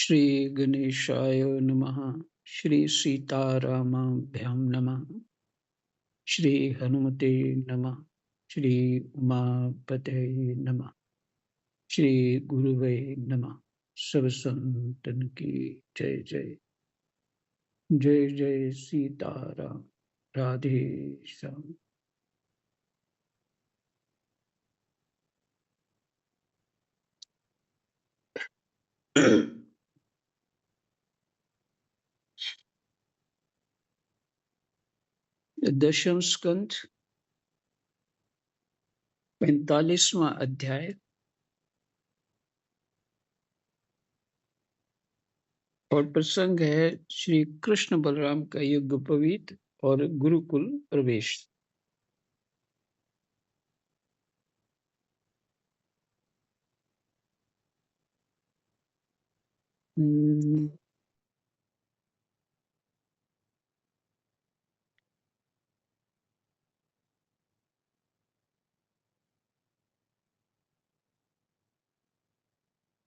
श्री गणेशाय नमः। श्री सीतारामाभ्यां नमः। श्री हनुमते नमः। श्री उमापते नमः। श्री गुरुवे नमः। सब संतन की जय जय। जय जय सीताराम। राधे श्याम। दशम स्कंद 45वां अध्याय और प्रसंग है श्री कृष्ण बलराम का युगपवीत और गुरुकुल प्रवेश। हम्म,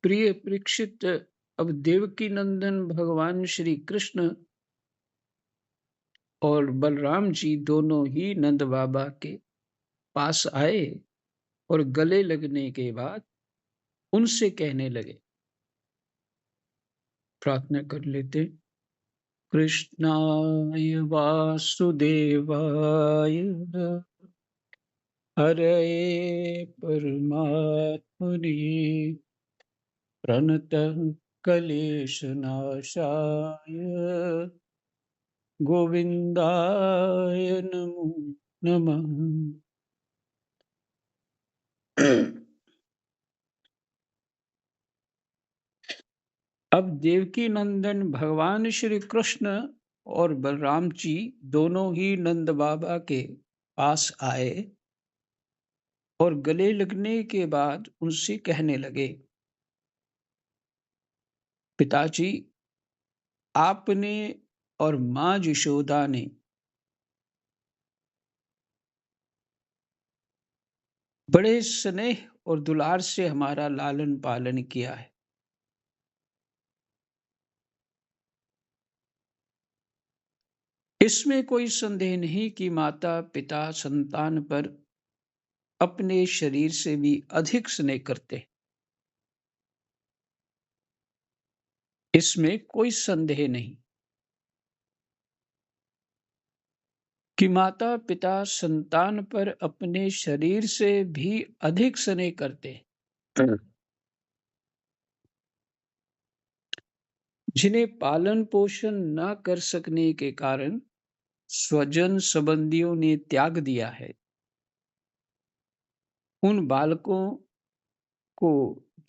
प्रिय परीक्षित, अब देवकी नंदन भगवान श्री कृष्ण और बलराम जी दोनों ही नंद बाबा के पास आए और गले लगने के बाद उनसे कहने लगे। प्रार्थना कर लेते। कृष्णाय वासुदेवाय हरये परमात्मने प्रणतः क्लेशनाशाय गोविंदाय नमो नमः। अब देवकी नंदन भगवान श्री कृष्ण और बलराम जी दोनों ही नंद बाबा के पास आए और गले लगने के बाद उनसे कहने लगे, पिताजी, आपने और माँ यशोदा ने बड़े स्नेह और दुलार से हमारा लालन पालन किया है। इसमें कोई संदेह नहीं कि माता पिता संतान पर अपने शरीर से भी अधिक स्नेह करते हैं। इसमें कोई संदेह नहीं कि माता पिता संतान पर अपने शरीर से भी अधिक स्नेह करते हैं। जिन्हें पालन पोषण न कर सकने के कारण स्वजन संबंधियों ने त्याग दिया है, उन बालकों को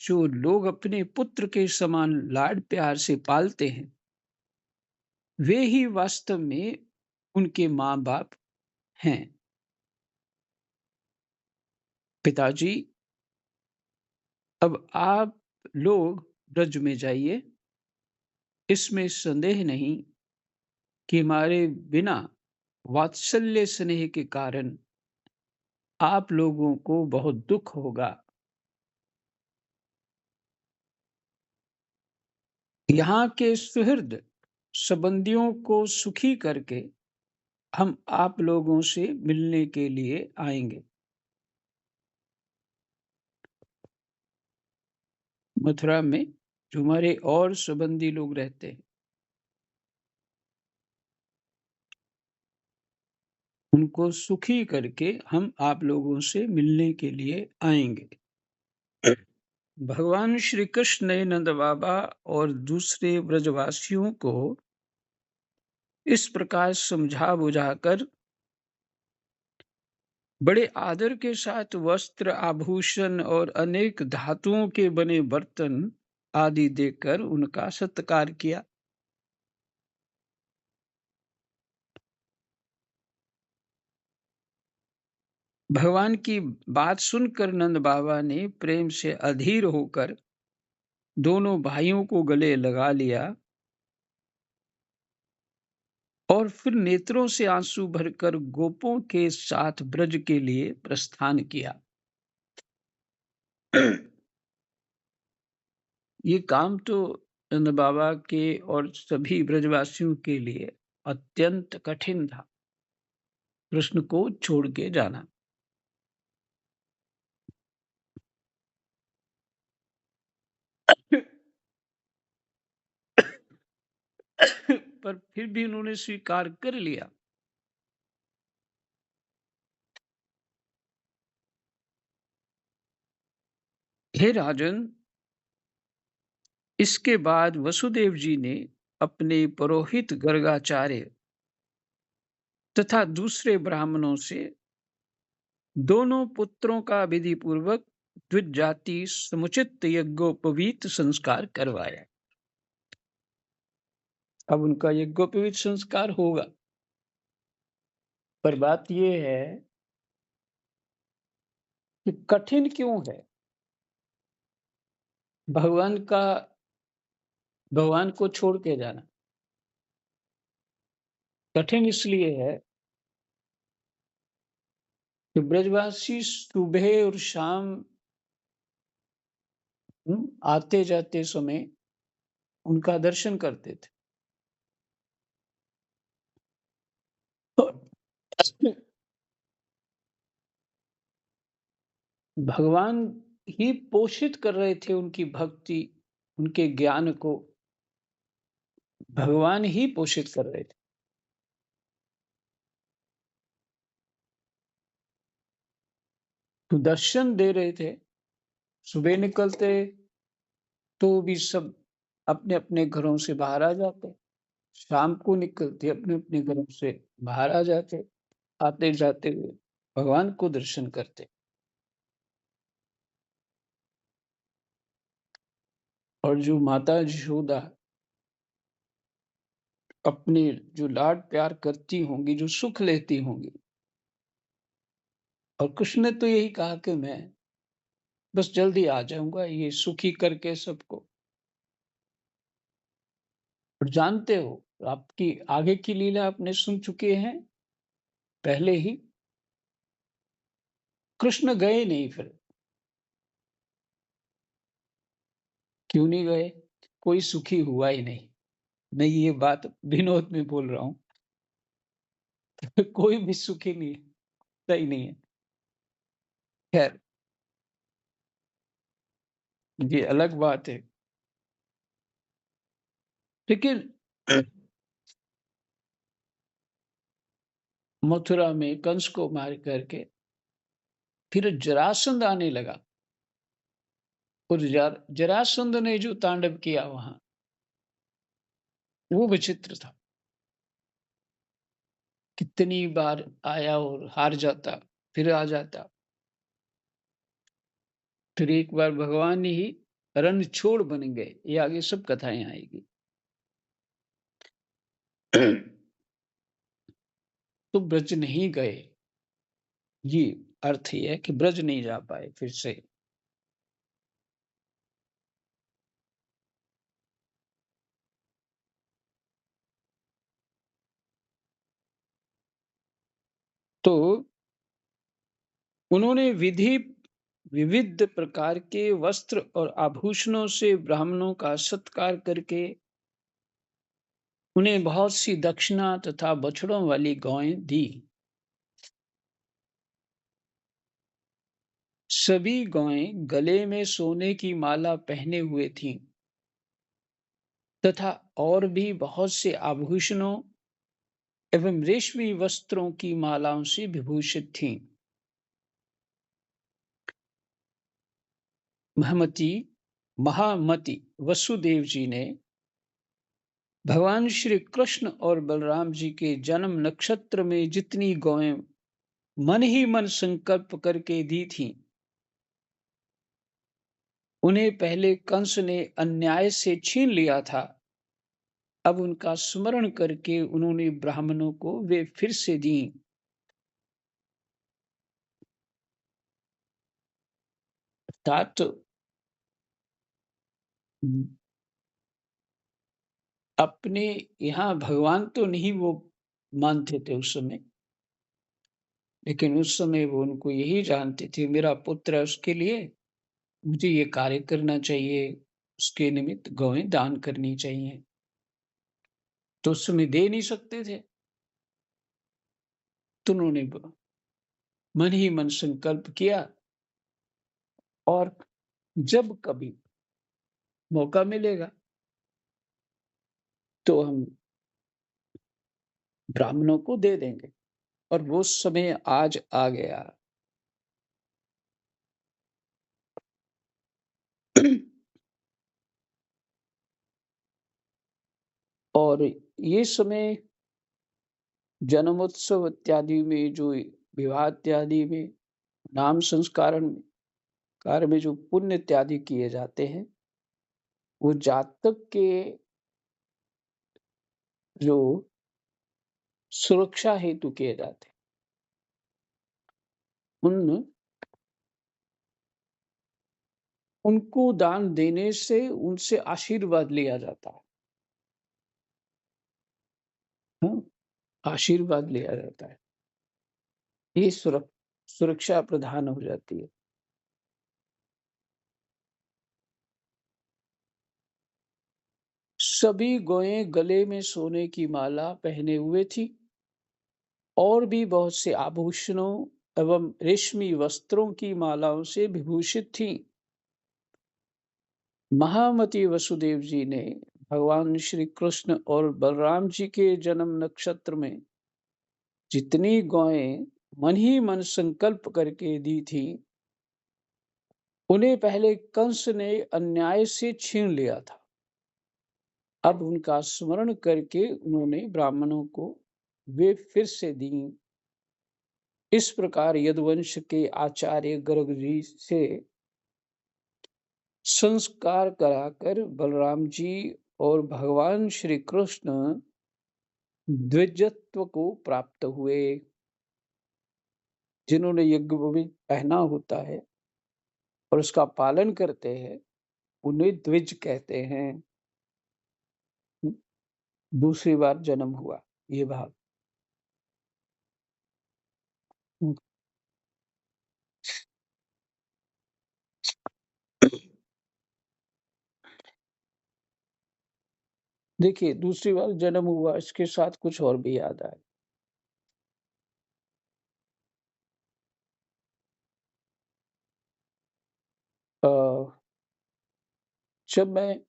जो लोग अपने पुत्र के समान लाड प्यार से पालते हैं, वे ही वास्तव में उनके माँ बाप हैं। पिताजी, अब आप लोग ब्रज में जाइए। इसमें संदेह नहीं कि हमारे बिना वात्सल्य स्नेह के कारण आप लोगों को बहुत दुख होगा। यहाँ के सुहृद संबंधियों को सुखी करके हम आप लोगों से मिलने के लिए आएंगे। मथुरा में जो हमारे और संबंधी लोग रहते हैं, उनको सुखी करके हम आप लोगों से मिलने के लिए आएंगे। भगवान श्री कृष्ण ने नंद बाबा और दूसरे ब्रजवासियों को इस प्रकार समझा बुझाकर बड़े आदर के साथ वस्त्र आभूषण और अनेक धातुओं के बने बर्तन आदि देकर उनका सत्कार किया। भगवान की बात सुनकर नंद बाबा ने प्रेम से अधीर होकर दोनों भाइयों को गले लगा लिया और फिर नेत्रों से आंसू भरकर गोपों के साथ ब्रज के लिए प्रस्थान किया। ये काम तो नंद बाबा के और सभी ब्रजवासियों के लिए अत्यंत कठिन था कृष्ण को छोड़ के जाना। पर फिर भी उन्होंने स्वीकार कर लिया। हे राजन, इसके बाद वसुदेव जी ने अपने पुरोहित गर्गाचार्य तथा दूसरे ब्राह्मणों से दोनों पुत्रों का विधि पूर्वक द्विजाति समुचित यज्ञोपवीत संस्कार करवाया। अब उनका यज्ञोपवीत संस्कार होगा। पर बात यह है कि कठिन क्यों है? भगवान का भगवान को छोड़ के जाना कठिन इसलिए है कि ब्रजवासी सुबह और शाम आते जाते समय उनका दर्शन करते थे। भगवान ही पोषित कर रहे थे उनकी भक्ति, उनके ज्ञान को भगवान ही पोषित कर रहे थे। तो दर्शन दे रहे थे। सुबह निकलते तो भी सब अपने अपने घरों से बाहर आ जाते, शाम को निकलते अपने अपने घरों से बाहर आ जाते, आते जाते हुए भगवान को दर्शन करते। और जो माता यशोदा अपने जो लाड प्यार करती होंगी, जो सुख लेती होंगी, और कृष्ण ने तो यही कहा कि मैं बस जल्दी आ जाऊंगा ये सुखी करके सबको। और जानते हो, आपकी आगे की लीला आपने सुन चुके हैं पहले ही। कृष्ण गए नहीं फिर। क्यों नहीं गए? कोई सुखी हुआ ही नहीं। मैं ये बात विनोद में बोल रहा हूँ। कोई भी सुखी नहीं है, सही नहीं है। खैर, ये अलग बात है। लेकिन मथुरा में कंस को मार करके फिर जरासंध आने लगा। और जरासंध ने जो तांडव किया वहां, वो विचित्र था। कितनी बार आया और हार जाता, फिर आ जाता, फिर एक बार भगवान ही रणछोड़ बन गए। ये आगे सब कथाएं आएगी। तो ब्रज नहीं गए, ये अर्थ ये है कि ब्रज नहीं जा पाए फिर से। तो उन्होंने विविध प्रकार के वस्त्र और आभूषणों से ब्राह्मणों का सत्कार करके उन्हें बहुत सी दक्षिणा तथा बछड़ों वाली गौएं दी। सभी गौएं गले में सोने की माला पहने हुए थीं तथा और भी बहुत से आभूषणों एवं रेशमी वस्त्रों की मालाओं से विभूषित थीं। महामती वसुदेव जी ने भगवान श्री कृष्ण और बलराम जी के जन्म नक्षत्र में जितनी गौएं मन ही मन संकल्प करके दी थीं, उन्हें पहले कंस ने अन्याय से छीन लिया था। अब उनका स्मरण करके उन्होंने ब्राह्मणों को वे फिर से दी। अर्थात अपने यहाँ भगवान तो नहीं वो मानते थे उस समय, लेकिन उस समय वो उनको यही जानते थे, मेरा पुत्र है, उसके लिए मुझे ये कार्य करना चाहिए, उसके निमित्त गौएँ दान करनी चाहिए। तो उस समय दे नहीं सकते थे, तो उन्होंने मन ही मन संकल्प किया और जब कभी मौका मिलेगा तो हम ब्राह्मणों को दे देंगे और वो समय आज आ गया। और ये समय जन्मोत्सव इत्यादि में जो विवाह इत्यादि में, नाम संस्कारण में, कार्य में जो पुण्य इत्यादि किए जाते हैं, वो जातक के जो सुरक्षा हेतु किए जाते हैं। उन उनको दान देने से उनसे आशीर्वाद लिया जाता है। हाँ, आशीर्वाद लिया जाता है। ये सुरक्षा प्रदान हो जाती है। सभी गौएँ गले में सोने की माला पहने हुए थी और भी बहुत से आभूषणों एवं रेशमी वस्त्रों की मालाओं से विभूषित थीं। महामती वसुदेव जी ने भगवान श्री कृष्ण और बलराम जी के जन्म नक्षत्र में जितनी गौएँ मन ही मन संकल्प करके दी थी, उन्हें पहले कंस ने अन्याय से छीन लिया था। अब उनका स्मरण करके उन्होंने ब्राह्मणों को वे फिर से दी। इस प्रकार यदुवंश के आचार्य गर्ग जी से संस्कार कराकर बलराम जी और भगवान श्री कृष्ण द्विजत्व को प्राप्त हुए। जिन्होंने यज्ञोपवीत पहना होता है और उसका पालन करते हैं, उन्हें द्विज कहते हैं। दूसरी बार जन्म हुआ ये भाग। देखिए, दूसरी बार जन्म हुआ, इसके साथ कुछ और भी याद आया। अ, जब मैं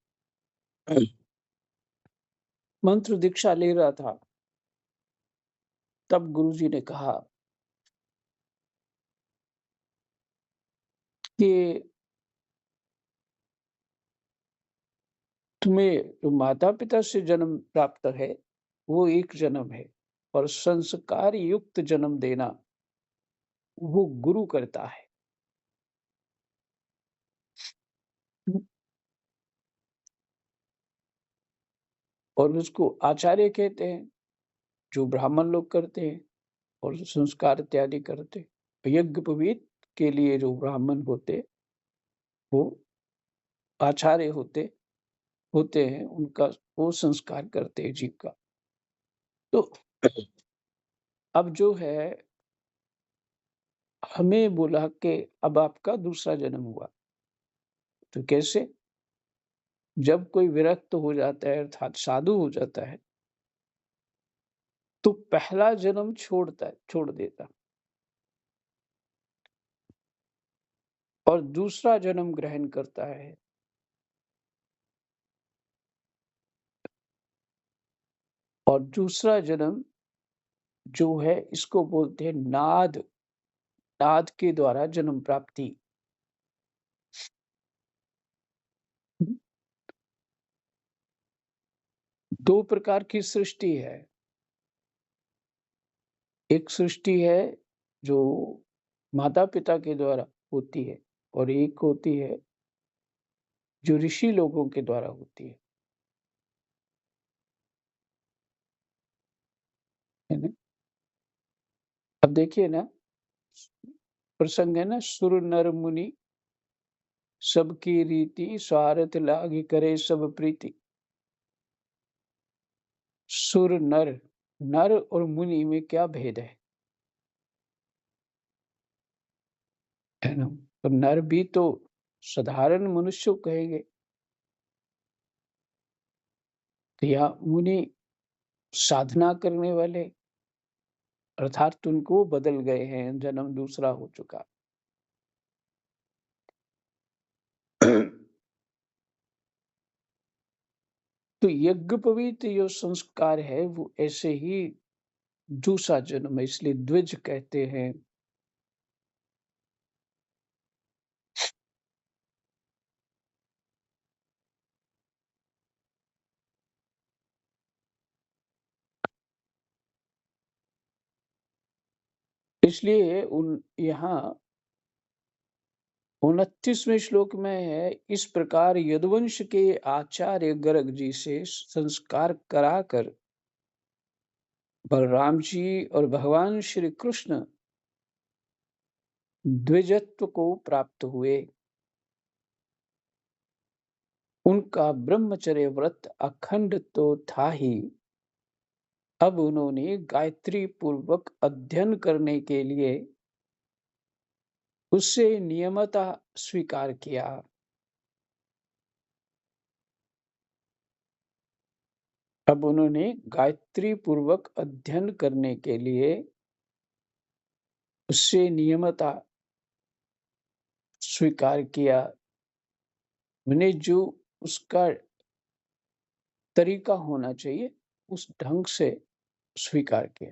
मंत्र दीक्षा ले रहा था, तब गुरुजी ने कहा कि तुम्हें जो माता-पिता से जन्म प्राप्त है, वो एक जन्म है और संस्कार युक्त जन्म देना, वो गुरु करता है। और उसको आचार्य कहते हैं, जो ब्राह्मण लोग करते हैं और संस्कार इत्यादि करते हैं। यज्ञोपवीत के लिए जो ब्राह्मण होते, वो आचार्य होते होते हैं, उनका वो संस्कार करते हैं जीव का। तो अब जो है, हमें बोला कि अब आपका दूसरा जन्म हुआ। तो कैसे? जब कोई विरक्त हो जाता है अर्थात साधु हो जाता है, तो पहला जन्म छोड़ देता और दूसरा जन्म ग्रहण करता है। और दूसरा जन्म जो है, इसको बोलते हैं नाद। नाद के द्वारा जन्म प्राप्ति। दो प्रकार की सृष्टि है। एक सृष्टि है जो माता-पिता के द्वारा होती है और एक होती है जो ऋषि लोगों के द्वारा होती है ना? अब देखिए ना, प्रसंग है ना, सुर नर मुनि सबकी रीति, स्वार्थ लागी करे सब प्रीति। सुर नर, नर और मुनि में क्या भेद है ना? तो नर भी तो साधारण मनुष्य को कहेंगे या मुनि साधना करने वाले, अर्थात उनको बदल गए हैं, जन्म दूसरा हो चुका। तो यज्ञोपवीत जो संस्कार है वो ऐसे ही दूसरा जन्म है, इसलिए द्विज कहते हैं। इसलिए उन यहाँ 29वें श्लोक में है, इस प्रकार यदुवंश के आचार्य गर्ग जी से संस्कार कराकर बलराम जी और भगवान श्री कृष्ण द्विजत्व को प्राप्त हुए। उनका ब्रह्मचर्य व्रत अखंड तो था ही, अब उन्होंने गायत्री पूर्वक अध्ययन करने के लिए उससे नियमतः स्वीकार किया। अब उन्होंने गायत्री पूर्वक अध्ययन करने के लिए उससे नियमतः स्वीकार किया। मैंने जो उसका तरीका होना चाहिए उस ढंग से स्वीकार किया।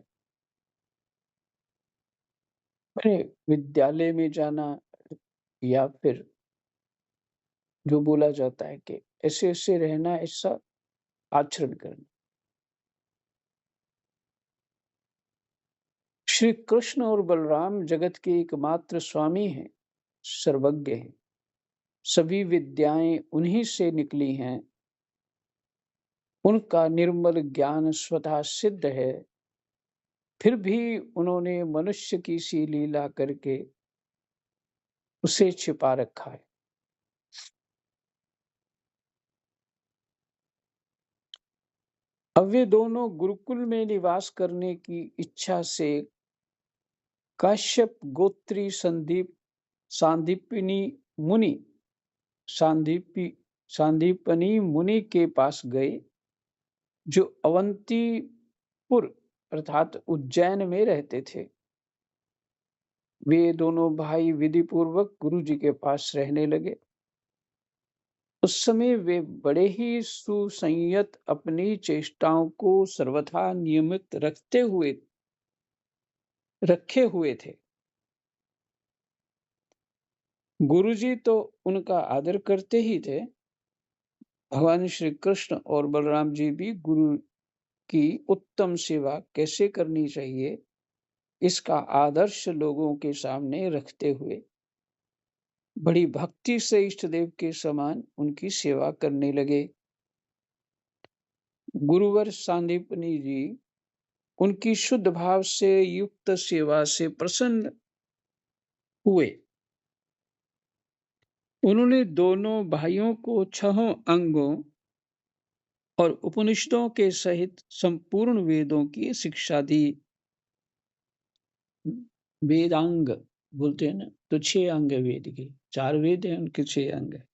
मैंने विद्यालय में जाना या फिर जो बोला जाता है कि ऐसे ऐसे रहना, ऐसा आचरण करना। श्री कृष्ण और बलराम जगत के एकमात्र स्वामी हैं, सर्वज्ञ हैं। सभी विद्याएं उन्हीं से निकली हैं। उनका निर्मल ज्ञान स्वतः सिद्ध है, फिर भी उन्होंने मनुष्य की सी लीला करके उसे छिपा रखा है। अब वे दोनों गुरुकुल में निवास करने की इच्छा से काश्यप गोत्री सांदीपनी मुनि सांदीपी सांदीपनी मुनि के पास गए, जो अवंतीपुर अर्थात उज्जैन में रहते थे। वे दोनों भाई विधि पूर्वक गुरु जी के पास रहने लगे। उस समय वे बड़े ही सुसंयत, अपनी चेष्टाओं को सर्वथा नियमित रखे हुए थे। गुरुजी तो उनका आदर करते ही थे। भगवान श्री कृष्ण और बलराम जी भी गुरु की उत्तम सेवा कैसे करनी चाहिए, इसका आदर्श लोगों के सामने रखते हुए बड़ी भक्ति से इष्ट देव के समान उनकी सेवा करने लगे। गुरुवर सांदीपनी जी उनकी शुद्ध भाव से युक्त सेवा से प्रसन्न हुए। उन्होंने दोनों भाइयों को 6 अंगों और उपनिषदों के सहित संपूर्ण वेदों की शिक्षा दी। वेदांग बोलते हैं ना, तो 6 अंग है वेद के। 4 वेद हैं, उनके 6 अंग है।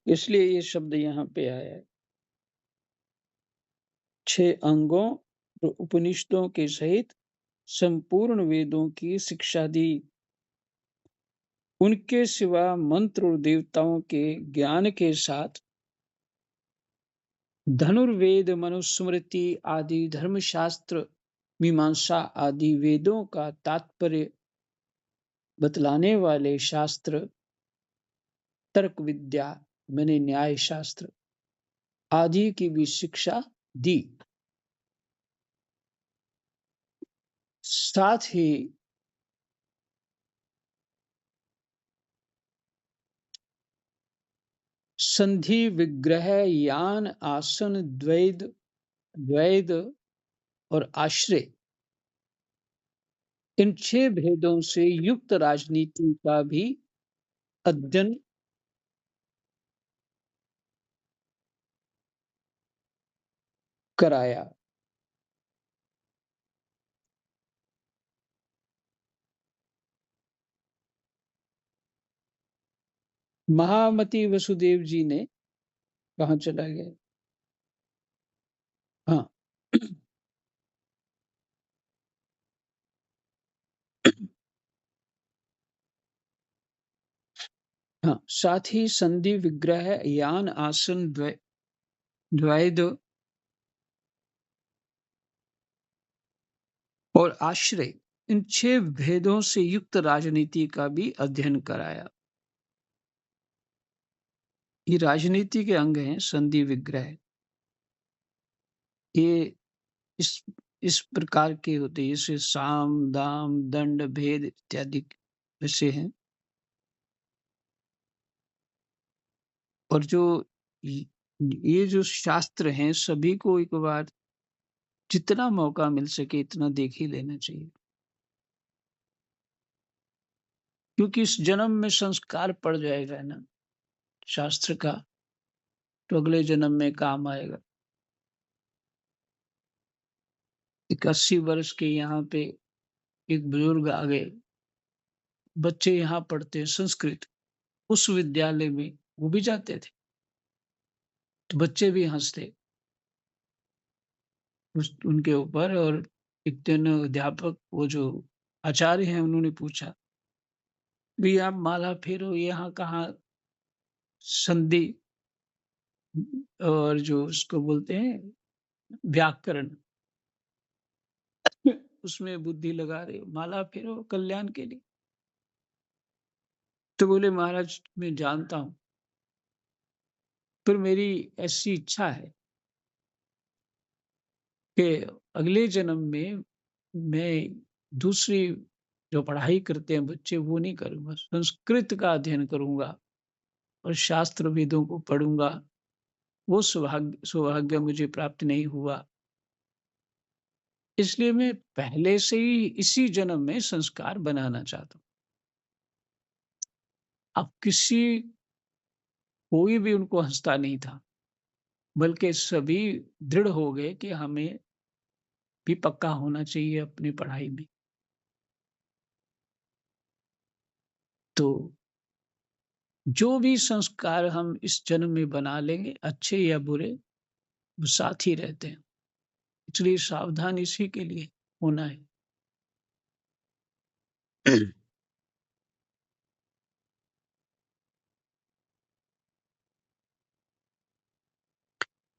इसलिए ये शब्द यहाँ पे आया है। 6 अंगों और उपनिषदों के सहित संपूर्ण वेदों की शिक्षा दी। उनके सिवा मंत्र और देवताओं के ज्ञान के साथ धनुर्वेद, मनुस्मृति आदि धर्मशास्त्र, मीमांसा आदि वेदों का तात्पर्य बतलाने वाले शास्त्र, तर्क विद्या मैंने न्याय शास्त्र आदि की भी शिक्षा दी। साथ ही संधि, विग्रह, यान, आसन, द्वैध और आश्रय, इन 6 भेदों से युक्त राजनीति का भी अध्ययन कराया। महामती वसुदेव जी ने कहाँ चला गया? हाँ। हाँ, साथ ही संधि, विग्रह, यान, आसन, द्वैध और आश्रय, इन 6 भेदों से युक्त राजनीति का भी अध्ययन कराया। ये राजनीति के अंग हैं संधि, विग्रह। ये इस इस प्रकार के होते हैं, जैसे साम, दाम, दंड, भेद इत्यादि वैसे हैं। और जो ये ये जो शास्त्र हैं, सभी को एक बार जितना मौका मिल सके इतना देख ही लेना चाहिए। क्योंकि इस जन्म में संस्कार पड़ जाएगा ना शास्त्र का, तो अगले जन्म में काम आएगा। एक 80 वर्ष के यहाँ पे एक बुजुर्ग आ गए, बच्चे यहाँ पढ़ते हैं संस्कृत, उस विद्यालय में वो भी जाते थे, तो बच्चे भी हँसते उनके ऊपर। और एक दिन अध्यापक, वो जो आचार्य हैं, उन्होंने पूछा, "भई आप माला फेरो, यहाँ कहाँ संधि और जो उसको बोलते हैं व्याकरण, उसमें बुद्धि लगा रहे हो, माला फेरो कल्याण के लिए?" तो बोले, "महाराज मैं जानता हूँ, पर मेरी ऐसी इच्छा है कि अगले जन्म में मैं दूसरी जो पढ़ाई करते हैं बच्चे वो नहीं करूँगा, संस्कृत का अध्ययन करूँगा और शास्त्र वेदों को पढ़ूँगा। वो सौभाग्य मुझे प्राप्त नहीं हुआ। इसलिए मैं पहले से ही इसी जन्म में संस्कार बनाना चाहता हूँ।" अब कोई भी उनको हँसता नहीं था, बल्कि सभी दृढ़ हो गए कि हमें भी पक्का होना चाहिए अपनी पढ़ाई में। तो जो भी संस्कार हम इस जन्म में बना लेंगे, अच्छे या बुरे, वो साथ ही रहते हैं। इसलिए सावधान इसी के लिए होना है।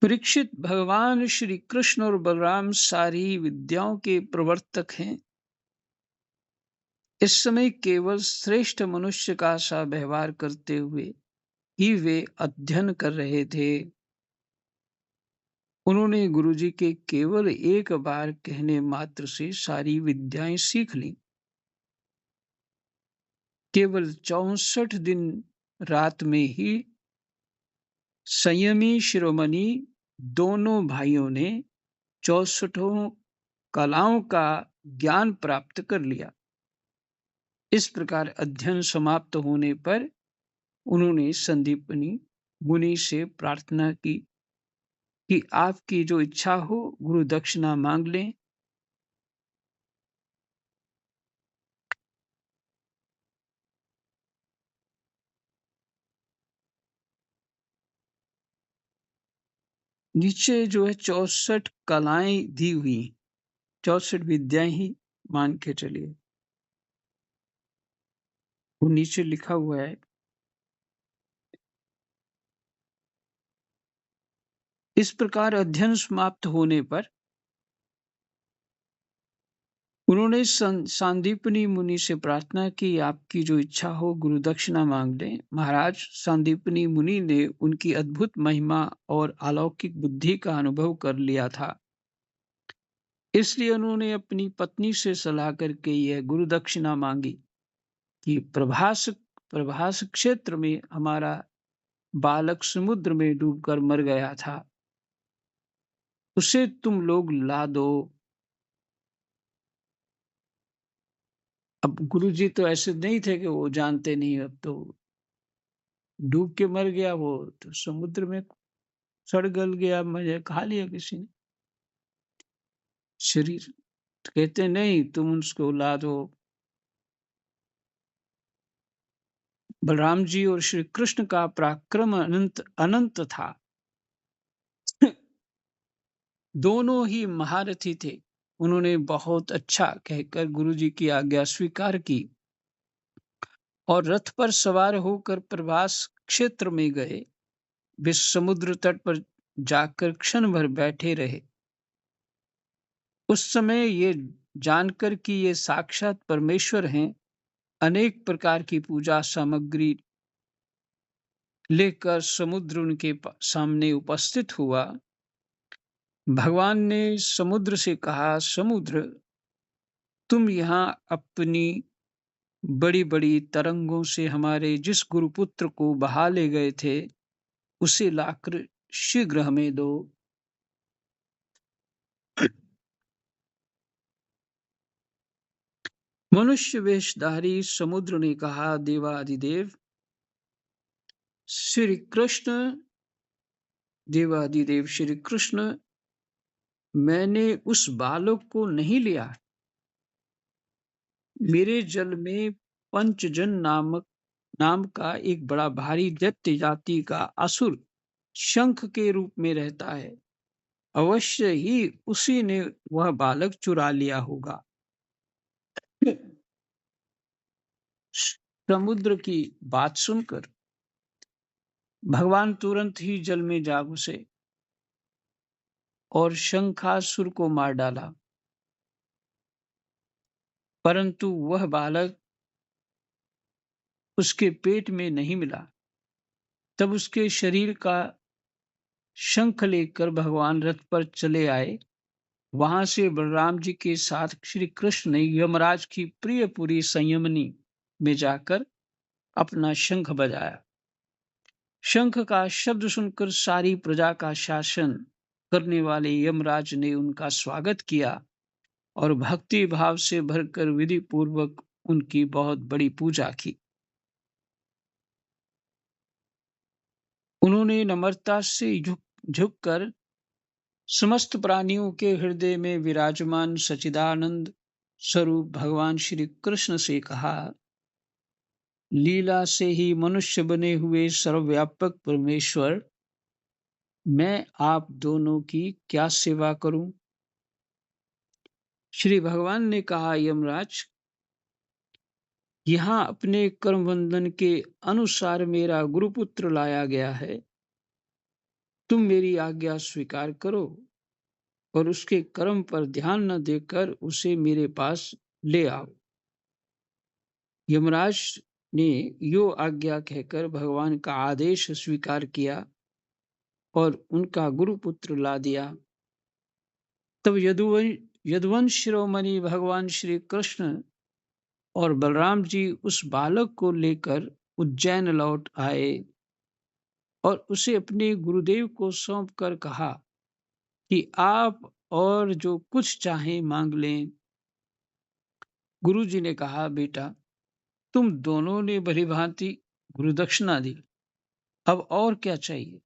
परीक्षित, भगवान श्री कृष्ण और बलराम सारी विद्याओं के प्रवर्तक हैं। इस समय केवल श्रेष्ठ मनुष्य का सा व्यवहार करते हुए ही वे अध्ययन कर रहे थे। उन्होंने गुरुजी के केवल एक बार कहने मात्र से सारी विद्याएं सीख ली। केवल 64 दिन रात में ही संयमी शिरोमणि दोनों भाइयों ने 64 कलाओं का ज्ञान प्राप्त कर लिया। इस प्रकार अध्ययन समाप्त होने पर उन्होंने संदीपनी मुनि से प्रार्थना की कि आपकी जो इच्छा हो गुरु दक्षिणा मांग लें। नीचे जो है 64 कलाएं दी हुई, 64 विद्याएं ही मान के चलिए, वो नीचे लिखा हुआ है। इस प्रकार अध्ययन समाप्त होने पर उन्होंने सांदीपनी मुनि से प्रार्थना की, आपकी जो इच्छा हो गुरु दक्षिणा मांग लें। महाराज, सांदीपनी मुनि ने उनकी अद्भुत महिमा और अलौकिक बुद्धि का अनुभव कर लिया था, इसलिए उन्होंने अपनी पत्नी से सलाह करके यह गुरु दक्षिणा मांगी कि प्रभास प्रभास क्षेत्र में हमारा बालक समुद्र में डूबकर मर गया था, उसे तुम लोग ला दो। अब गुरुजी तो ऐसे नहीं थे कि वो जानते नहीं, अब तो डूब के मर गया वो, तो समुद्र में सड़ गल गया, मजे खा लिया किसी ने शरीर। तो कहते नहीं, तुम उसको ला दो। बलराम जी और श्री कृष्ण का पराक्रम अनंत अनंत था। दोनों ही महारथी थे। उन्होंने बहुत अच्छा कहकर गुरुजी की आज्ञा स्वीकार की और रथ पर सवार होकर प्रवास क्षेत्र में गए। वे समुद्र तट पर जाकर क्षण भर बैठे रहे। उस समय ये जानकर कि ये साक्षात परमेश्वर हैं, अनेक प्रकार की पूजा सामग्री लेकर समुद्र उनके सामने उपस्थित हुआ। भगवान ने समुद्र से कहा, समुद्र, तुम यहाँ अपनी बड़ी-बड़ी तरंगों से हमारे जिस गुरुपुत्र को बहा ले गए थे, उसे लाकर शीघ्र हमें दो। मनुष्य वेशधारी समुद्र ने कहा, देवाधिदेव श्री कृष्ण, देवाधिदेव श्री कृष्ण, मैंने उस बालक को नहीं लिया। मेरे जल में पंचजन नाम का एक बड़ा भारी दैत्य जाति का असुर शंख के रूप में रहता है। अवश्य ही उसी ने वह बालक चुरा लिया होगा। समुद्र की बात सुनकर भगवान तुरंत ही जल में जा घुसे और शंखासुर को मार डाला। परंतु वह बालक उसके पेट में नहीं मिला। तब उसके शरीर का शंख लेकर भगवान रथ पर चले आए। वहां से बलराम जी के साथ श्री कृष्ण ने यमराज की प्रियपुरी संयमनी में जाकर अपना शंख बजाया। शंख का शब्द सुनकर सारी प्रजा का शासन करने वाले यमराज ने उनका स्वागत किया और भक्ति भाव से भरकर विधि पूर्वक उनकी बहुत बड़ी पूजा की। उन्होंने नम्रता से झुककर समस्त प्राणियों के हृदय में विराजमान सच्चिदानंद स्वरूप भगवान श्री कृष्ण से कहा, लीला से ही मनुष्य बने हुए सर्वव्यापक परमेश्वर, मैं आप दोनों की क्या सेवा करूं? श्री भगवान ने कहा, यमराज, यहाँ अपने कर्म बंधन के अनुसार मेरा गुरुपुत्र लाया गया है। तुम मेरी आज्ञा स्वीकार करो और उसके कर्म पर ध्यान न देकर उसे मेरे पास ले आओ। यमराज ने यो आज्ञा कहकर भगवान का आदेश स्वीकार किया और उनका गुरुपुत्र ला दिया। तब यदुवंश शिरोमणि भगवान श्री कृष्ण और बलराम जी उस बालक को लेकर उज्जैन लौट आए और उसे अपने गुरुदेव को सौंप कर कहा कि आप और जो कुछ चाहें मांग लें। गुरुजी ने कहा, बेटा, तुम दोनों ने भली भांति गुरुदक्षिणा दी, अब और क्या चाहिए?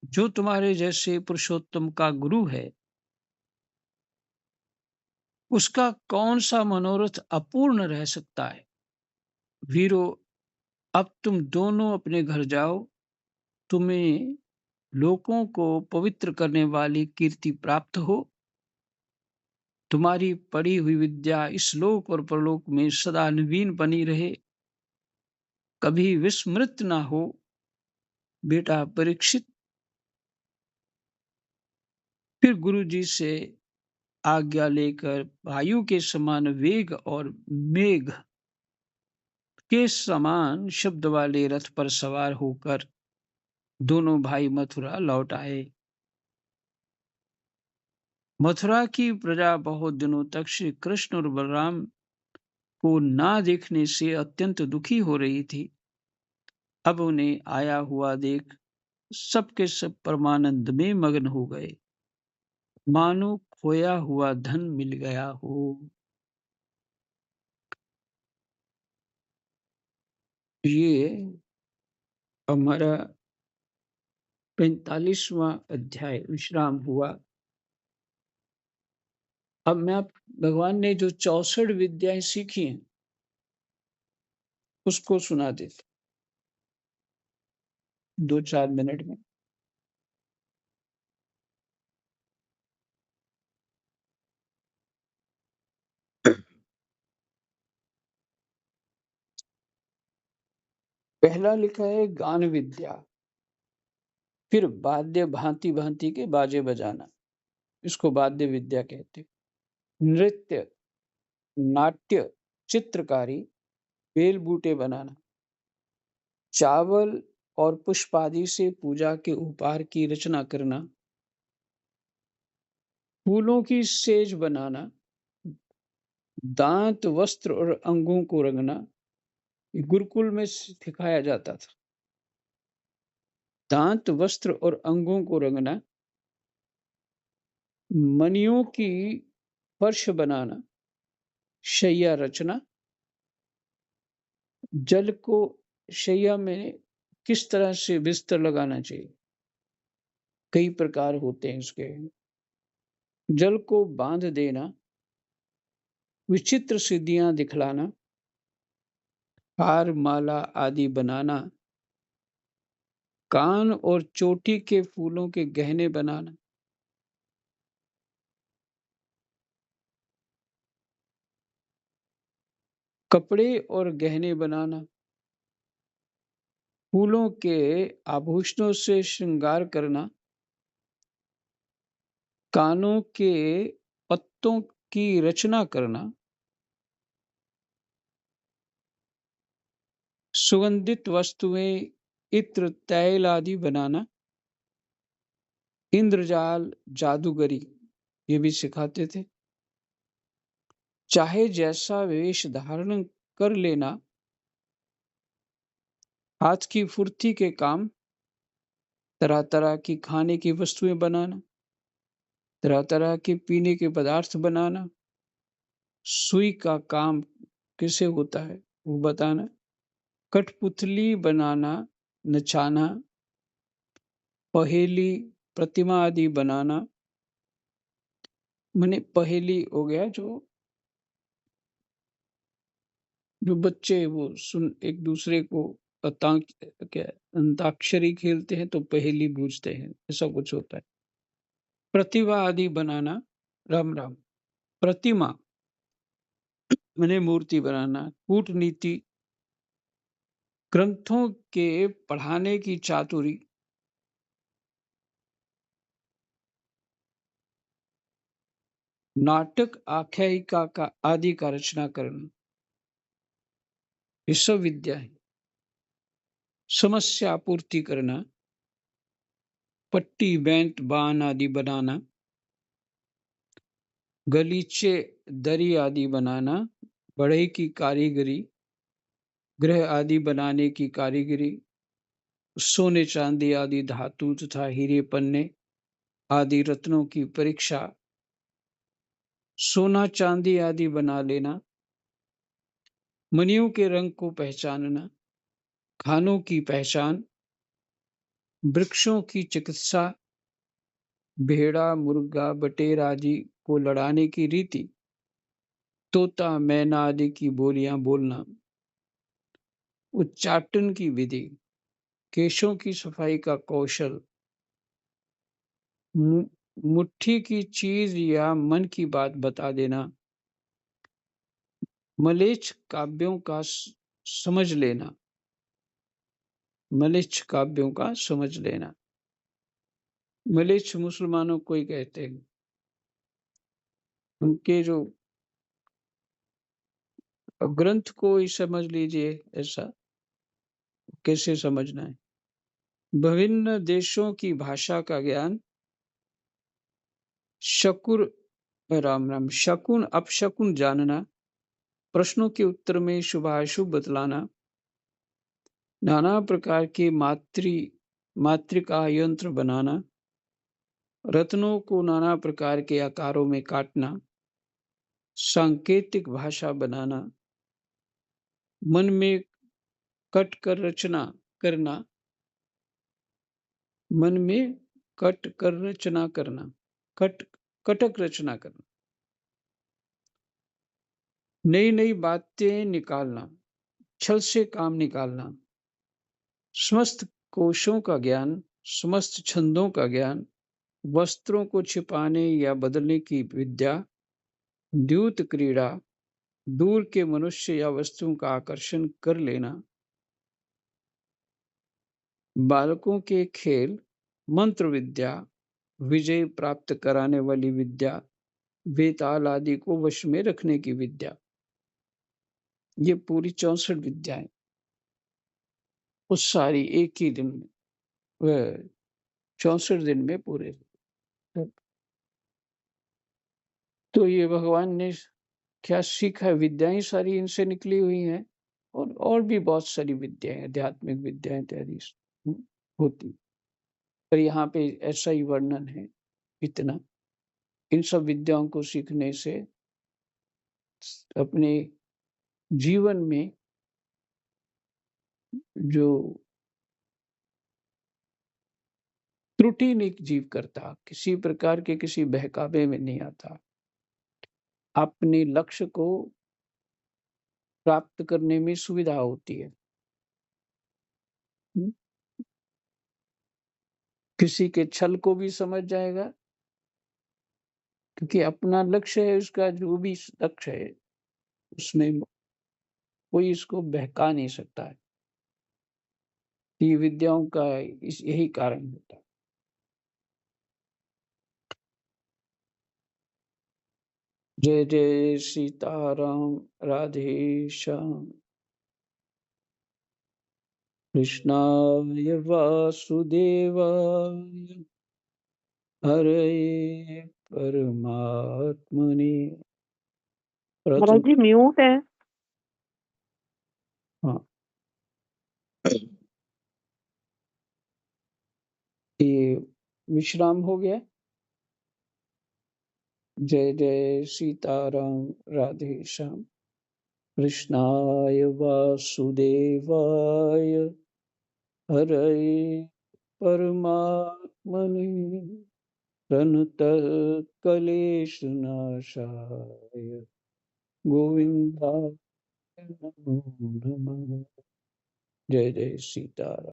जो तुम्हारे जैसे पुरुषोत्तम का गुरु है, उसका कौन सा मनोरथ अपूर्ण रह सकता है? वीरो, अब तुम दोनों अपने घर जाओ। तुम्हें लोगों को पवित्र करने वाली कीर्ति प्राप्त हो। तुम्हारी पढ़ी हुई विद्या इस लोक और परलोक में सदा नवीन बनी रहे, कभी विस्मृत ना हो। बेटा परीक्षित फिर गुरु जी से आज्ञा लेकर वायु के समान वेग और मेघ के समान शब्द वाले रथ पर सवार होकर दोनों भाई मथुरा लौट आए। मथुरा की प्रजा बहुत दिनों तक श्री कृष्ण और बलराम को ना देखने से अत्यंत दुखी हो रही थी। अब उन्हें आया हुआ देख सब के सब परमानंद में मग्न हो गए, मानो खोया हुआ धन मिल गया हो। ये हमारा 45वां अध्याय विश्राम हुआ। अब मैं आप भगवान ने जो 64 विद्याएं सीखी हैं उसको सुना देता। 2-4 मिनट में। पहला लिखा है गान विद्या, फिर वाद्य भांति-भांति के बाजे बजाना, इसको वाद्य विद्या कहते हैं। नृत्य, नाट्य, चित्रकारी, बेल बूटे बनाना, चावल और पुष्प आदि से पूजा के उपहार की रचना करना, फूलों की सेज बनाना, दांत, वस्त्र और अंगों को रंगना, ये गुरुकुल में सिखाया जाता था। दांत, वस्त्र और अंगों को रंगना, मणियों की फर्श बनाना, शैया रचना, जल को शैया में किस तरह से बिस्तर लगाना चाहिए, कई प्रकार होते हैं इसके। जल को बांध देना, विचित्र सिद्धियां दिखलाना, हार माला आदि बनाना, कान और चोटी के फूलों के गहने बनाना, कपड़े और गहने बनाना, फूलों के आभूषणों से श्रृंगार करना, कानों के पत्तों की रचना करना, सुगंधित वस्तुएं, इत्र, तैल आदि बनाना, इंद्रजाल, जादूगरी ये भी सिखाते थे। चाहे जैसा वेश धारण कर लेना, हाथ की फुर्ती के काम, तरह तरह की खाने की वस्तुएं बनाना, तरह तरह के पीने के पदार्थ बनाना, सुई का काम कैसे होता है वो बताना, कठपुतली बनाना, नचाना, पहेली, प्रतिमा आदि बनाना, माने पहेली हो गया जो जो बच्चे वो सुन एक दूसरे को क्या अंताक्षरी खेलते हैं तो पहेली बूझते हैं, ऐसा कुछ होता है। प्रतिभा आदि बनाना, राम राम, प्रतिमा माने मूर्ति बनाना, कूटनीति, ग्रंथों के पढ़ाने की चातुरी, नाटक आख्यायिका का आदि का रचना करना, ये सब विद्या है। समस्या पूर्ति करना, पट्टी, बेंत, बान आदि बनाना, गलीचे, दरी आदि बनाना, बढ़ई की कारीगरी, ग्रह आदि बनाने की कारीगरी, सोने चांदी आदि धातु तथा हीरे पन्ने आदि रत्नों की परीक्षा, सोना चांदी आदि बना लेना, मणियों के रंग को पहचानना, खानों की पहचान, वृक्षों की चिकित्सा, भेड़ा, मुर्गा, बटेर आदि को लड़ाने की रीति, तोता, मैना आदि की बोलियां बोलना, उच्चाटन की विधि, केशों की सफाई का कौशल, मुट्ठी की चीज या मन की बात बता देना, मलेच्छ काव्यों का समझ लेना, मलेच्छ काव्यों का समझ लेना। मलेच्छ मुसलमानों को ही कहते हैं। उनके जो ग्रंथ को ही समझ लीजिए, ऐसा कैसे समझना है। विभिन्न देशों की भाषा का ज्ञान, शकुर राम राम, शकुन अपशकुन जानना, प्रश्नों के उत्तर में शुभाशुभ बतलाना, नाना प्रकार के मातृका यंत्र बनाना, रत्नों को नाना प्रकार के आकारों में काटना, सांकेतिक भाषा बनाना, मन में कट कर रचना करना, मन में कट कर रचना करना, कटक रचना करना, नई नई बातें निकालना, छल से काम निकालना, समस्त कोशों का ज्ञान, समस्त छंदों का ज्ञान, वस्त्रों को छिपाने या बदलने की विद्या, द्यूत क्रीड़ा, दूर के मनुष्य या वस्तुओं का आकर्षण कर लेना, बालकों के खेल, मंत्र विद्या, विजय प्राप्त कराने वाली विद्या, वेताल आदि को वश में रखने की विद्या। ये पूरी 64 विद्याएं वो सारी एक ही दिन में, वह 64 दिन में पूरे। तो ये भगवान ने क्या सीखा है? विद्याएं सारी इनसे निकली हुई हैं, और भी बहुत सारी विद्याएं, आध्यात्मिक विद्याएं इत्यादि होती, पर यहाँ पे ऐसा ही वर्णन है इतना। इन सब विद्याओं को सीखने से अपने जीवन में जो त्रुटि नहीं जीव करता, किसी प्रकार के किसी बहकावे में नहीं आता, अपने लक्ष्य को प्राप्त करने में सुविधा होती है। किसी के छल को भी समझ जाएगा, क्योंकि अपना लक्ष्य है, उसका जो भी लक्ष्य है उसमें कोई इसको बहका नहीं सकता है। ये विद्याओं का यही कारण होता है। जय जय सीताराम, राधे श्याम, कृष्णाय वासुदेवाय, हरे परमात्मने। महाराज जी म्यूट है। हाँ, ये विश्राम हो गया। जय जय सीताराम, राधे श्याम, कृष्णाय वासुदेवाय, हरे परमात्मने, प्रणतः क्लेशनाशाय, गोविन्दाय नमो नमः। जय जय सीताराम।